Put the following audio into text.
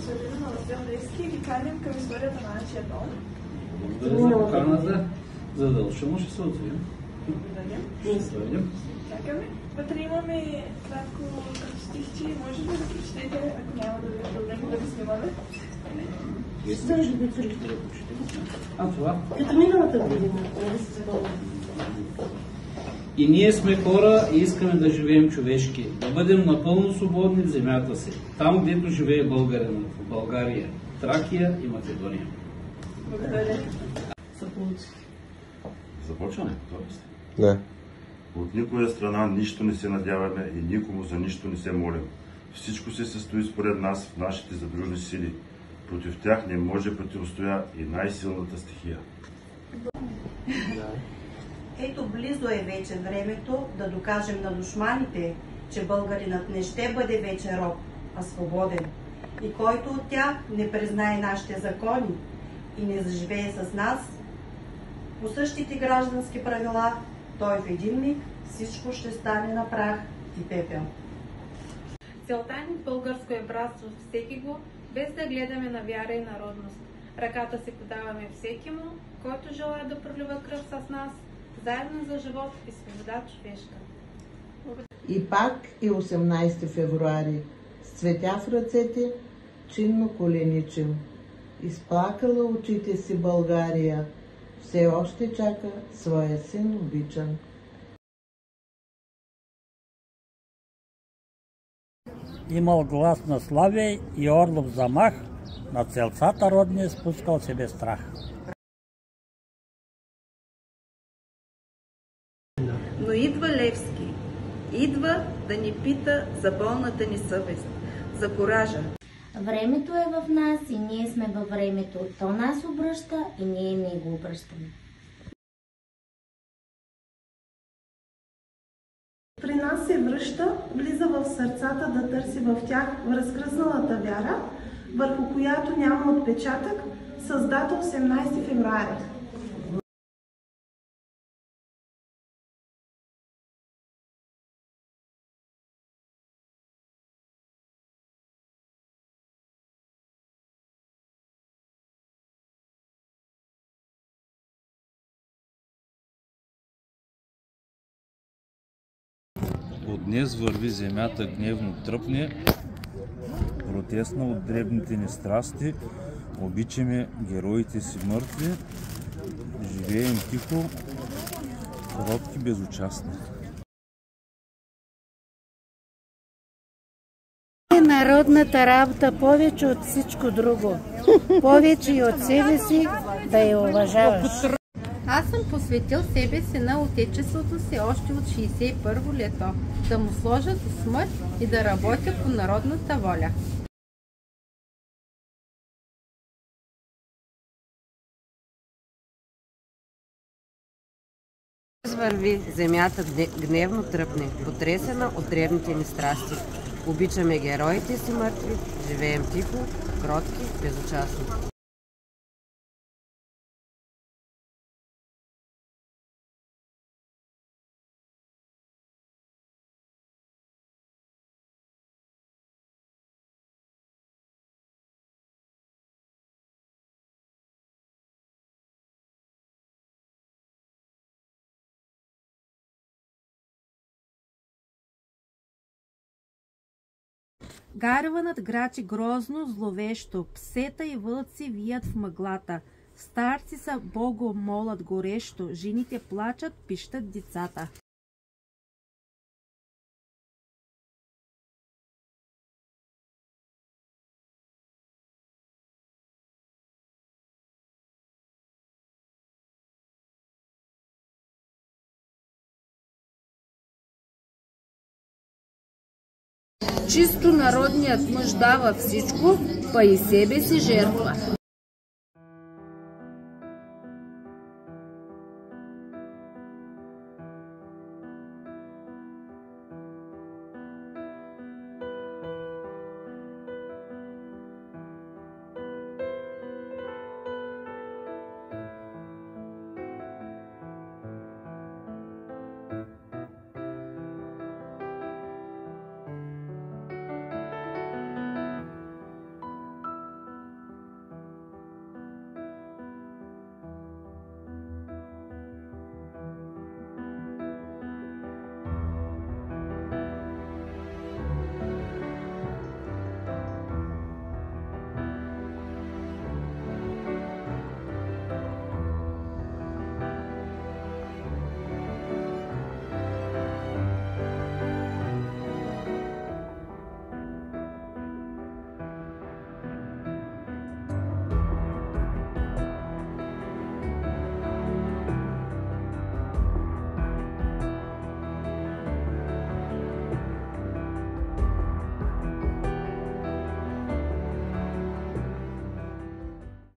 членове на раздел Левски и ви каним към историята на нашия дом. Благодаря за поканата. Задължително ще се отзовем. Благодаря. Ще дойдем. Чакаме. Вътре имаме кратко стихче. Може ли да прочетете, ако няма да ви е проблем да ви снимаме? А това? Като миналата година. И ние сме хора и искаме да живеем човешки, да бъдем напълно свободни в земята си, там, където живее българинът, в България, Тракия и Македония. Благодаря. Започваме? Тоест. Да. От никоя страна нищо не се надяваме и никому за нищо не се молим. Всичко се състои според нас в нашите задружни сили. Против тях не може противостоя и най-силната стихия. Ето близо е вече времето да докажем на душманите, че българинът не ще бъде вече роб, а свободен. И който от тях не признае нашите закони и не заживее с нас, по същите граждански правила, той в един миг всичко ще стане на прах и пепел. Целта ни в българско е братство всеки го, без да гледаме на вяра и народност. Ръката си подаваме всеки му, който желая да пролива кръв с нас, заедно за живот и свобода човешка. И пак е 18 февруари, с цветя в ръцете, чинно коленичим. Изплакала очите си България, все още чака своя син обичан. Имал глас на славие и орлов замах, на целцата родния спускал се без страх. Но идва Левски, идва да ни пита за болната ни съвест, за коража. Времето е в нас и ние сме във времето. То нас обръща и ние не го обръщаме. При нас се връща, влиза в сърцата да търси в тях разкръсналата вяра, върху която няма отпечатък, създата 18 февруари. От днес върви земята гневно тръпне, протестна от дребните ни страсти, обичаме героите си мъртви, живеем тихо, кротки безучастни. Народната работа повече от всичко друго, повече и от себе си да я уважаваш. Аз съм посветил себе си на отечеството си още от 61-во лето, да му сложа до смърт и да работя по народната воля. Върви, земята гневно тръпне, потресена от древните ни страсти. Обичаме героите си мъртви, живеем тихо, кротки, безучастни. Гарва над грачи грозно, зловещо, псета и вълци вият в мъглата. Старци са Бого молят горещо, жените плачат, пищат децата. Чисто народният мъж дава всичко, па и себе си жертва.